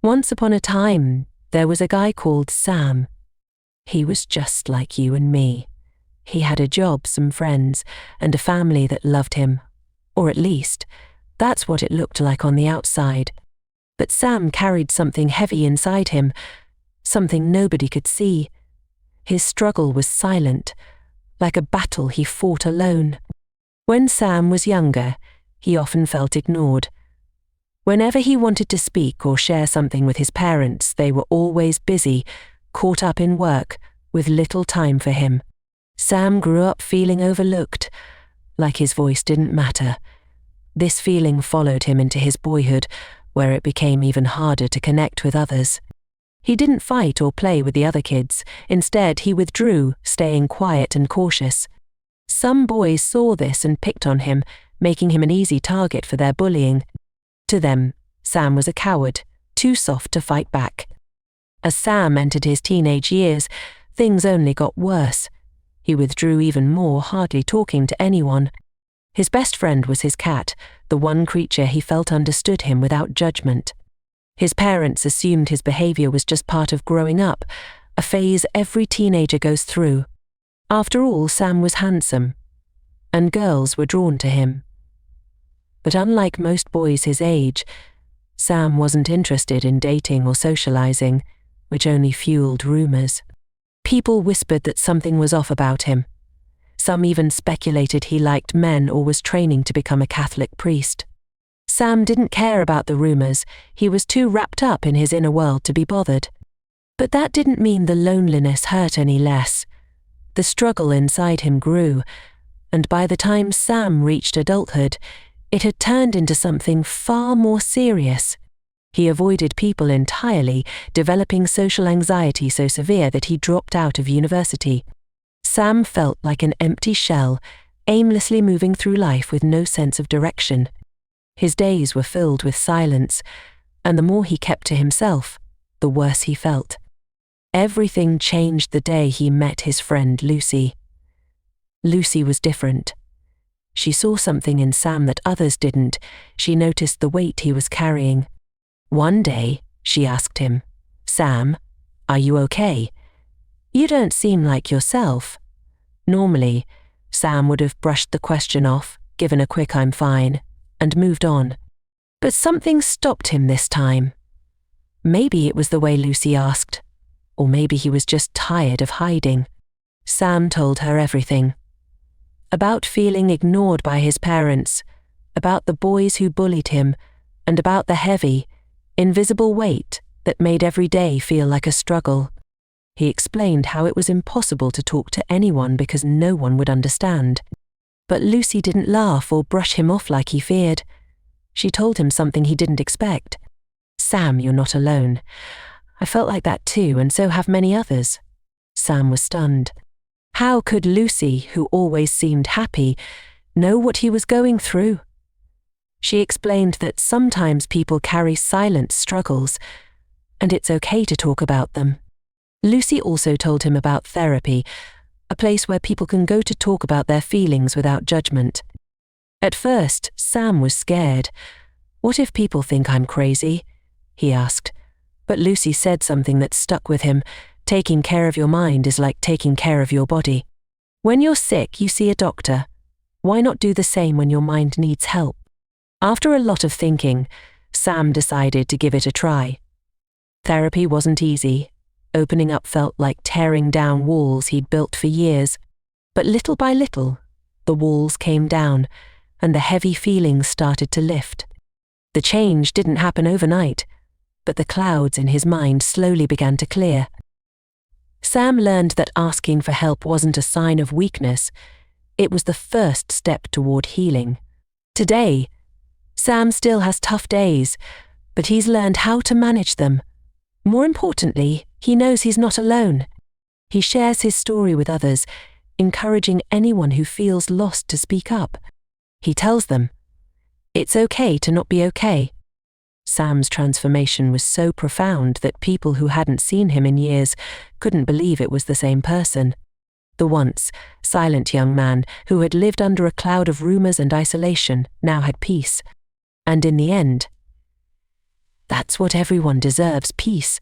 Once upon a time, there was a guy called Sam. He was just like you and me. He had a job, some friends, and a family that loved him. Or at least, that's what it looked like on the outside. But Sam carried something heavy inside him, something nobody could see. His struggle was silent, like a battle he fought alone. When Sam was younger, he often felt ignored. Whenever he wanted to speak or share something with his parents, they were always busy, caught up in work, with little time for him. Sam grew up feeling overlooked, like his voice didn't matter. This feeling followed him into his boyhood, where it became even harder to connect with others. He didn't fight or play with the other kids. Instead, he withdrew, staying quiet and cautious. Some boys saw this and picked on him, making him an easy target for their bullying. To them, Sam was a coward, too soft to fight back. As Sam entered his teenage years, things only got worse. He withdrew even more, hardly talking to anyone. His best friend was his cat, the one creature he felt understood him without judgment. His parents assumed his behavior was just part of growing up, a phase every teenager goes through. After all, Sam was handsome, and girls were drawn to him. But unlike most boys his age, Sam wasn't interested in dating or socializing, which only fueled rumors. People whispered that something was off about him. Some even speculated he liked men or was training to become a Catholic priest. Sam didn't care about the rumors. He was too wrapped up in his inner world to be bothered. But that didn't mean the loneliness hurt any less. The struggle inside him grew, and by the time Sam reached adulthood, it had turned into something far more serious. He avoided people entirely, developing social anxiety so severe that he dropped out of university. Sam felt like an empty shell, aimlessly moving through life with no sense of direction. His days were filled with silence, and the more he kept to himself, the worse he felt. Everything changed the day he met his friend Lucy. Lucy was different. She saw something in Sam that others didn't. She noticed the weight he was carrying. One day, she asked him, "Sam, are you okay? You don't seem like yourself." Normally, Sam would have brushed the question off, given a quick "I'm fine," and moved on. But something stopped him this time. Maybe it was the way Lucy asked, or maybe he was just tired of hiding. Sam told her everything. About feeling ignored by his parents, about the boys who bullied him, and about the heavy, invisible weight that made every day feel like a struggle. He explained how it was impossible to talk to anyone because no one would understand. But Lucy didn't laugh or brush him off like he feared. She told him something he didn't expect. "Sam, you're not alone. I felt like that too, and so have many others." Sam was stunned. How could Lucy, who always seemed happy, know what he was going through? She explained that sometimes people carry silent struggles, and it's okay to talk about them. Lucy also told him about therapy, a place where people can go to talk about their feelings without judgment. At first, Sam was scared. "What if people think I'm crazy?" he asked. But Lucy said something that stuck with him. Taking care of your mind is like taking care of your body. When you're sick, you see a doctor. Why not do the same when your mind needs help? After a lot of thinking, Sam decided to give it a try. Therapy wasn't easy. Opening up felt like tearing down walls he'd built for years. But little by little, the walls came down, and the heavy feelings started to lift. The change didn't happen overnight, but the clouds in his mind slowly began to clear. Sam learned that asking for help wasn't a sign of weakness. It was the first step toward healing. Today, Sam still has tough days, but he's learned how to manage them. More importantly, he knows he's not alone. He shares his story with others, encouraging anyone who feels lost to speak up. He tells them, "It's okay to not be okay." Sam's transformation was so profound that people who hadn't seen him in years couldn't believe it was the same person. The once silent young man who had lived under a cloud of rumors and isolation now had peace. And in the end, That's what everyone deserves, peace.